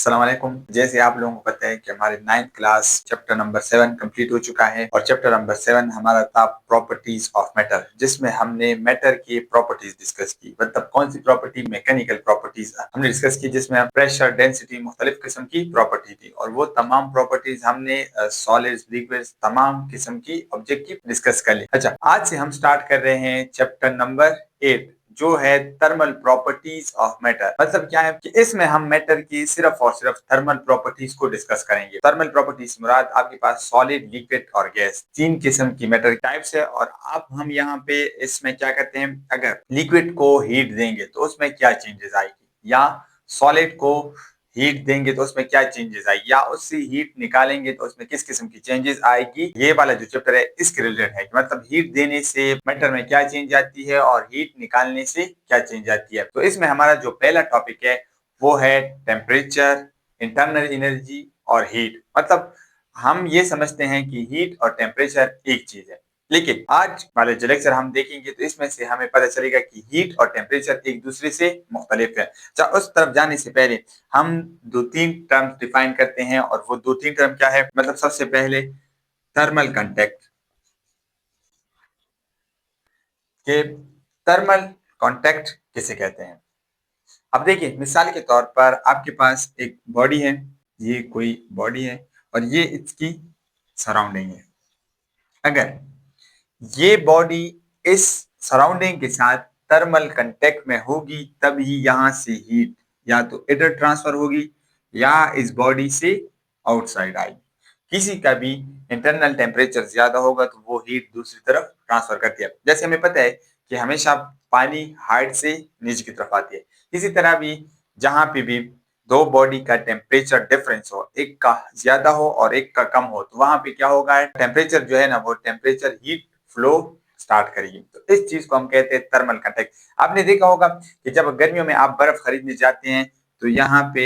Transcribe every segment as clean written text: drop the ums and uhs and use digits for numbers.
अस्सलाम वालेकुम। जैसे आप लोगों को पता है कि हमारे 9th class chapter number 7 complete हो चुका है और चैप्टर नंबर 7 हमारा था प्रॉपर्टीज ऑफ मैटर, जिसमें हमने मैटर की प्रॉपर्टीज डिस्कस की। मतलब कौन सी प्रॉपर्टी, मैकेनिकल प्रॉपर्टीज हमने डिस्कस की, जिसमें प्रेशर, डेंसिटी, मुख्तलिफ किस्म की प्रॉपर्टी थी और वो तमाम प्रॉपर्टीज हमने सॉलिड्स, लिक्विड्स, तमाम किस्म की ऑब्जेक्ट की डिस्कस कर ली। अच्छा, आज से हम स्टार्ट कर रहे हैं चैप्टर नंबर 8 जो है थर्मल प्रॉपर्टीज ऑफ मैटर। मतलब क्या है कि इसमें हम मैटर की सिर्फ और सिर्फ थर्मल प्रॉपर्टीज को डिस्कस करेंगे। थर्मल प्रॉपर्टीज मुराद आपके पास सॉलिड, लिक्विड और गैस, तीन किस्म की मैटर टाइप्स है। और अब हम यहाँ पे इसमें क्या करते हैं, अगर लिक्विड को हीट देंगे तो उसमें क्या चेंजेस आएगी, या सॉलिड को हीट देंगे तो उसमें क्या चेंजेस आएगी, या उससे हीट निकालेंगे तो उसमें किस किस्म की चेंजेस आएगी। ये वाला जो चैप्टर है इसके रिलेटेड है कि मतलब हीट देने से मैटर में क्या चेंज आती है और हीट निकालने से क्या चेंज आती है। तो इसमें हमारा जो पहला टॉपिक है वो है टेम्परेचर, इंटरनल एनर्जी और हीट। मतलब हम ये समझते हैं कि हीट और टेम्परेचर एक चीज है, लेकिन आज वाले जो लेक्चर हम देखेंगे तो इसमें से हमें पता चलेगा कि हीट और टेम्परेचर एक दूसरे से मुख्तलिफ है। अच्छा, उस तरफ जाने से पहले हम दो तीन टर्म्स डिफाइन करते हैं, और वो दो तीन टर्म क्या है। मतलब सबसे पहले थर्मल कांटेक्ट के, थर्मल कांटेक्ट किसे कहते हैं। अब देखिए, मिसाल के तौर पर आपके पास एक बॉडी है, ये कोई बॉडी है और ये इसकी सराउंडिंग है। अगर ये बॉडी इस सराउंडिंग के साथ थर्मल कांटेक्ट में होगी तभी यहां से हीट या तो इधर ट्रांसफर होगी या इस बॉडी से आउटसाइड आएगी। किसी का भी इंटरनल टेम्परेचर ज्यादा होगा तो वो हीट दूसरी तरफ ट्रांसफर करती है। जैसे हमें पता है कि हमेशा पानी हाइट से नीचे की तरफ आती है, इसी तरह भी जहां पे भी दो बॉडी का टेम्परेचर डिफरेंस हो, एक का ज्यादा हो और एक का कम हो, तो वहां पे क्या होगा, टेम्परेचर जो है ना, वो टेम्परेचर हीट फ्लो स्टार्ट करेगी। तो इस चीज को हम कहते हैं थर्मल कांटेक्ट। आपने देखा होगा कि जब गर्मियों में आप बर्फ खरीदने जाते हैं तो यहाँ पे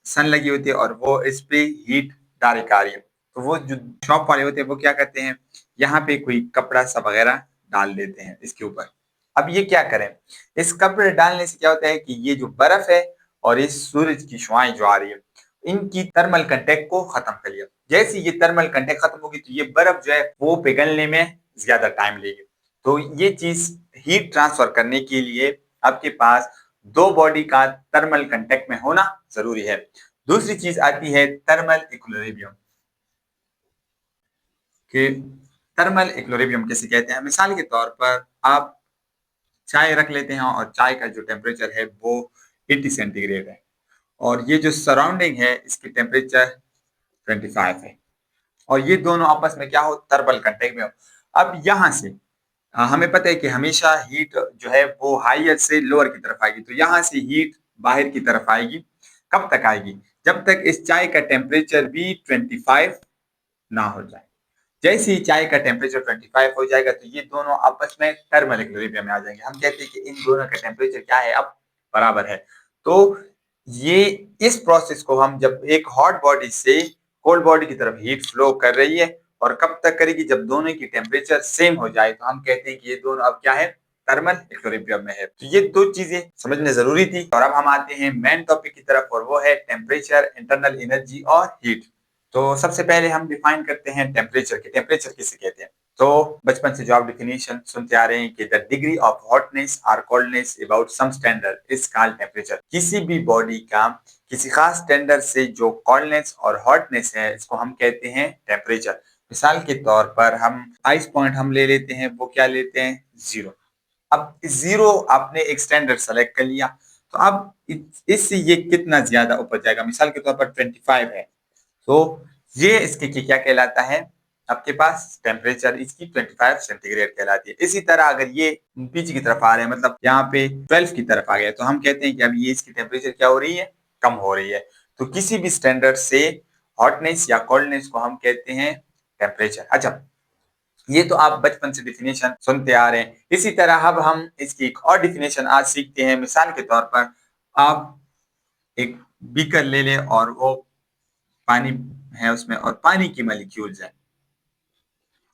सन लगी होती है और वो इस पे हीट डायरेक्ट आ रही है, तो वो जो शॉप वाले होते हैं वो क्या करते हैं, यहाँ पे कोई कपड़ा सा वगैरह डाल देते हैं इसके ऊपर। अब ये क्या करें, इस कपड़े डालने से क्या होता है कि ये जो बर्फ है और इस सूरज की शुआएं जो आ रही है, इनकी थर्मल कंटेक्ट को खत्म कर लिया। जैसे ये थर्मल कंटेक्ट खत्म होगी तो ये बर्फ जो है वो पिघलने में ज्यादा टाइम लेगी। तो ये चीज हीट ट्रांसफर करने के लिए आपके पास दो बॉडी का थर्मल कंटेक्ट में होना जरूरी है। दूसरी चीज आती है थर्मल इक्विलिब्रियम के। थर्मल इक्विलिब्रियम किसे कहते हैं, मिसाल के तौर पर आप चाय रख लेते हैं और चाय का जो टेम्परेचर है वो 80 सेंटीग्रेड है और ये जो सराउंडिंग है इसकी टेम्परेचर 25 है, और ये दोनों आपस में क्या हो, थर्मल कांटेक्ट में हो। अब यहाँ से हमें पता है कि हमेशा हीट जो है वो हायर से लोअर की तरफ आएगी, तो यहाँ से हीट बाहर की तरफ आएगी। कब तक आएगी, जब तक इस चाय का टेम्परेचर भी 25 ना हो जाए। जैसे ही चाय का टेम्परेचर 25 हो जाएगा तो ये दोनों आपस में थर्मल इक्विलिब्रियम में आ जाएंगे। हम कहते हैं कि इन दोनों का टेम्परेचर क्या है, अब बराबर है। तो ये इस प्रोसेस को हम जब एक हॉट बॉडी से कोल्ड बॉडी की तरफ हीट फ्लो कर रही है, और कब तक करेगी, जब दोनों की टेम्परेचर सेम हो जाए, तो हम कहते हैं कि ये दोनों अब क्या है, थर्मल इक्विलिब्रियम में है। तो ये दो चीजें समझने जरूरी थी। और अब हम आते हैं मेन टॉपिक की तरफ, और वो है टेम्परेचर, इंटरनल एनर्जी और हीट। तो सबसे पहले हम डिफाइन करते हैं टेम्परेचर के। टेम्परेचर किसे कहते हैं, तो बचपन से जो आप डेफिनेशन सुनते आ रहे हैं कि द डिग्री ऑफ हॉटनेस और coldness about some standard is called temperature. किसी भी बॉडी का किसी खास स्टैंडर्ड से जो कोल्डनेस और हॉटनेस है, इसको हम कहते हैं टेम्परेचर। मिसाल के तौर पर हम आइस पॉइंट हम ले लेते हैं, वो क्या लेते हैं, 0। अब 0 आपने एक स्टैंडर्ड सेलेक्ट कर लिया, तो अब इससे ये कितना ज्यादा ऊपर जाएगा, मिसाल के तौर पर 25 है, तो ये इसके क्या कहलाता है, आपके पास टेम्परेचर इसकी 25 सेंटीग्रेड कहलाती है। इसी तरह अगर ये पीछे की तरफ आ रहे हैं, मतलब यहाँ पे 12 की तरफ आ गया, तो हम कहते हैं कि अब ये इसकी टेम्परेचर क्या हो रही है, कम हो रही है। तो किसी भी स्टैंडर्ड से हॉटनेस या कोल्डनेस को हम कहते हैं टेम्परेचर। अच्छा, ये तो आप बचपन से डिफिनेशन सुनते आ रहे हैं। इसी तरह अब हम इसकी एक और डिफिनेशन आज सीखते हैं। मिसाल के तौर पर आप एक बीकर ले लें और वो पानी है उसमें, और पानी की मॉलिक्यूल्स है।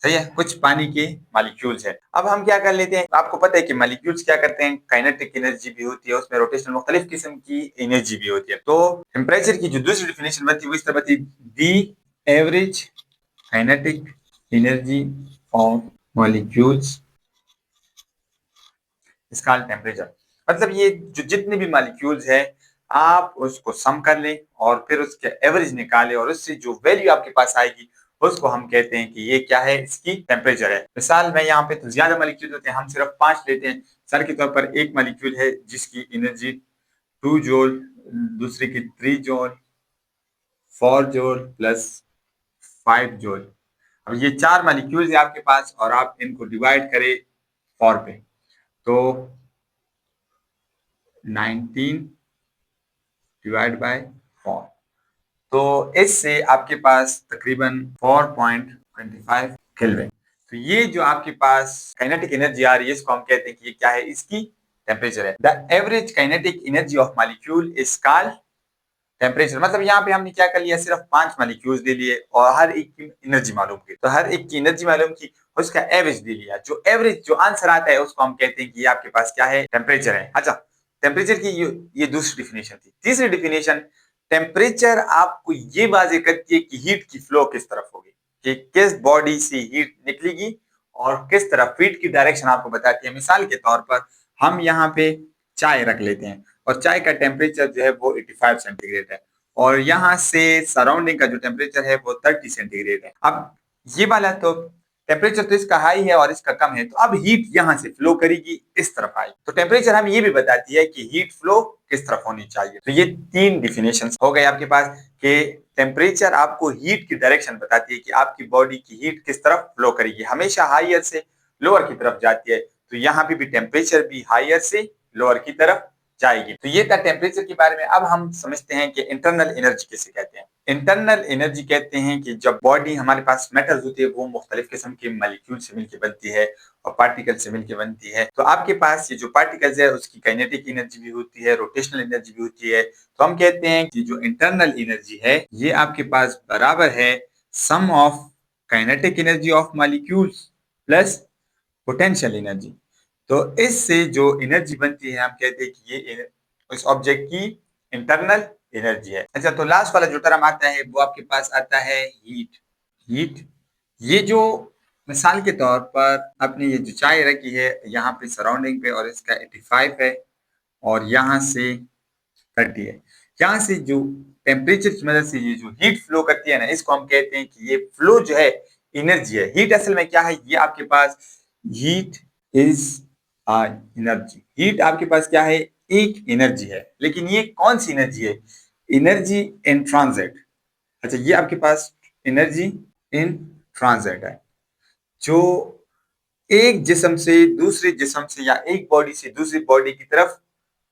सही है, कुछ पानी के मॉलिक्यूल्स है। अब हम क्या कर लेते हैं, आपको पता है कि मॉलिक्यूल्स क्या करते हैं, काइनेटिक एनर्जी भी होती है उसमें, रोटेशनल मुख्तलिफ किस्म की एनर्जी भी होती है। तो टेम्परेचर की जो दूसरी डेफिनेशन बनती है वो इस तरह बनती है, the average kinetic energy of molecules is called temperature. मतलब ये जो जितने भी मॉलिक्यूल्स है आप उसको सम कर लें और फिर उसके एवरेज निकालें और उससे जो वैल्यू आपके पास आएगी उसको हम कहते हैं कि ये क्या है, इसकी टेम्परेचर है। मिसाल में यहाँ पे तो ज्यादा मॉलिक्यूल होते हैं, हम सिर्फ 5 लेते हैं। मिसाल के तौर पर एक मॉलिक्यूल है जिसकी एनर्जी 2 जूल, दूसरे की 3 जूल, 4 जूल प्लस 5 जूल। अब ये 4 मॉलिक्यूल्स है आपके पास और आप इनको डिवाइड करें 4 पे, तो 19 डिवाइड बाय 4, तो इससे आपके पास तकरीबन 4.25 केल्विन। तो ये जो आपके पास काइनेटिक एनर्जी आ रही है इसको हम कहते हैं कि ये क्या है, इसकी टेम्परेचर है। The average kinetic energy of molecule is called temperature. मतलब यहाँ पे हमने क्या कर लिया, सिर्फ 5 मॉलिक्यूल्स ले लिए और हर एक की एनर्जी मालूम की, तो हर एक की एनर्जी मालूम की, उसका एवरेज ले लिया। जो एवरेज जो आंसर आता है उसको हम कहते हैं कि ये आपके पास क्या है, टेम्परेचर है। अच्छा, टेम्परेचर की ये दूसरी डिफिनेशन थी। तीसरी डिफिनेशन, टेम्परेचर आपको ये वाजे करती है कि हीट की फ्लो किस तरफ होगी, कि किस बॉडी से हीट निकलेगी और किस तरफ, हीट की डायरेक्शन आपको बताती है। मिसाल के तौर पर हम यहाँ पे चाय रख लेते हैं और चाय का टेम्परेचर जो है वो 85 सेंटीग्रेड है और यहाँ से सराउंडिंग का जो टेम्परेचर है वो 30 सेंटीग्रेड है। अब ये वाला तो टेम्परेचर तो इसका हाई है और इसका कम है, तो अब हीट यहाँ से फ्लो करेगी इस तरफ आई, तो टेम्परेचर हमें ये भी बताती है कि हीट फ्लो किस तरफ होनी चाहिए। तो ये 3 डिफिनेशन हो गए आपके पास कि टेम्परेचर आपको हीट की डायरेक्शन बताती है कि आपकी बॉडी की हीट किस तरफ फ्लो करेगी, हमेशा हाइयर से लोअर की तरफ जाती है। तो यहाँ पे भी टेम्परेचर भी हाइयर से लोअर की तरफ जाएगी। तो ये था टेम्परेचर के बारे में। अब हम समझते हैं कि इंटरनल एनर्जी किसे कहते हैं। इंटरनल एनर्जी कहते हैं कि जब बॉडी हमारे पास मेटल्स होती है वो मुख्तलिफ किस्म के मॉलिक्यूल से मिलकर बनती है और पार्टिकल से मिलकर बनती है। तो आपके पास ये जो पार्टिकल्स है उसकी काइनेटिक एनर्जी भी होती है, रोटेशनल एनर्जी भी होती है। तो हम कहते हैं कि जो इंटरनल एनर्जी है ये आपके पास बराबर है sum of kinetic energy of molecules plus potential energy. तो इससे जो एनर्जी बनती है हम कहते हैं कि ये इस ऑब्जेक्ट की इंटरनल एनर्जी है। अच्छा, तो लास्ट वाला जो टर्म आता है वो आपके पास आता है हीट। हीट, ये जो मिसाल के तौर पर आपने ये जो चाय रखी है यहाँ पे सराउंडिंग पे और इसका 85 है और यहाँ से 30 है, यहाँ से जो टेम्परेचर की मदद से ये जो हीट फ्लो करती है ना, इसको हम कहते हैं कि ये फ्लो जो है एनर्जी है। हीट असल में क्या है, ये आपके पास हीट इज एनर्जी। हीट आपके पास क्या है, एक एनर्जी है, लेकिन ये कौन सी एनर्जी है, एनर्जी इन ट्रांजिट। अच्छा, ये आपके पास एनर्जी इन ट्रांजिट है, जो एक जिस्म से दूसरे जिस्म से या एक बॉडी से दूसरी बॉडी की तरफ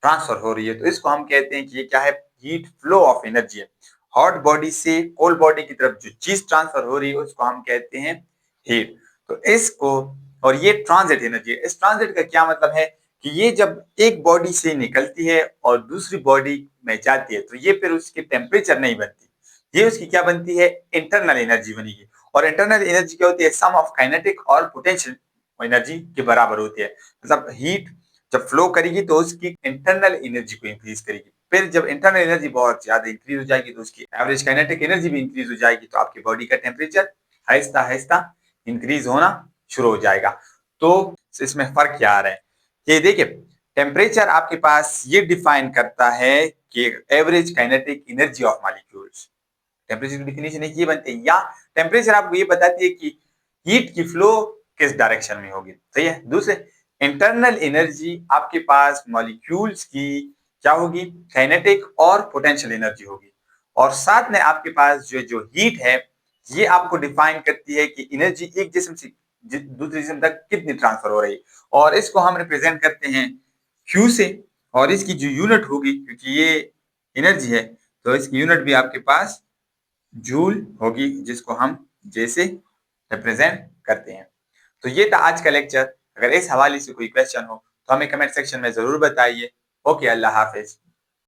ट्रांसफर हो रही है। तो इसको हम कहते हैं कि ये क्या है, हीट फ्लो ऑफ एनर्जी है। हॉट बॉडी से कोल्ड बॉडी की तरफ जो चीज ट्रांसफर हो रही है उसको हम कहते हैं हीट। तो इसको, और ये ट्रांजिट एनर्जी है। इस ट्रांजिट का क्या मतलब है कि ये जब एक बॉडी से निकलती है और दूसरी बॉडी में जाती है तो ये फिर उसकी टेम्परेचर नहीं बनती, ये उसकी क्या बनती है, इंटरनल एनर्जी बनेगी। और इंटरनल एनर्जी क्या होती है, सम ऑफ काइनेटिक और पोटेंशियल एनर्जी के बराबर होती है। मतलब हीट जब फ्लो करेगी तो उसकी इंटरनल एनर्जी को इंक्रीज करेगी, फिर जब इंटरनल एनर्जी बहुत ज्यादा इंक्रीज हो जाएगी तो उसकी एवरेज काइनेटिक एनर्जी भी इंक्रीज हो जाएगी, तो आपकी बॉडी का टेम्परेचर आहिस्ता आहिस्ता इंक्रीज होना शुरू हो जाएगा। तो इसमें फर्क क्या आ रहा है कि देखिए, टेम्परेचर आपके पास ये डिफाइन करता है कि average kinetic energy of molecules. Temperature की डिफिनेशन एक ये बनती है, या टेम्परेचर आपको ये बताती है कि हीट की फ्लो किस डायरेक्शन में होगी। सही है। दूसरे, इंटरनल एनर्जी आपके पास मॉलिक्यूल्स की क्या होगी, काइनेटिक और पोटेंशियल एनर्जी होगी। और साथ में आपके पास जो जो हीट है ये आपको डिफाइन करती है कि एनर्जी एक जिस्म से दूसरे जिस्म तक कितनी ट्रांसफर हो रही है। और इसको हम रिप्रेजेंट करते हैं क्यू से, और इसकी जो यूनिट होगी, क्योंकि ये एनर्जी है तो इसकी यूनिट भी आपके पास जूल होगी, जिसको हम जैसे रिप्रेजेंट करते हैं। तो ये था आज का लेक्चर। अगर इस हवाले से कोई क्वेश्चन हो तो हमें कमेंट सेक्शन में जरूर बताइए। ओके, अल्लाह हाफिज।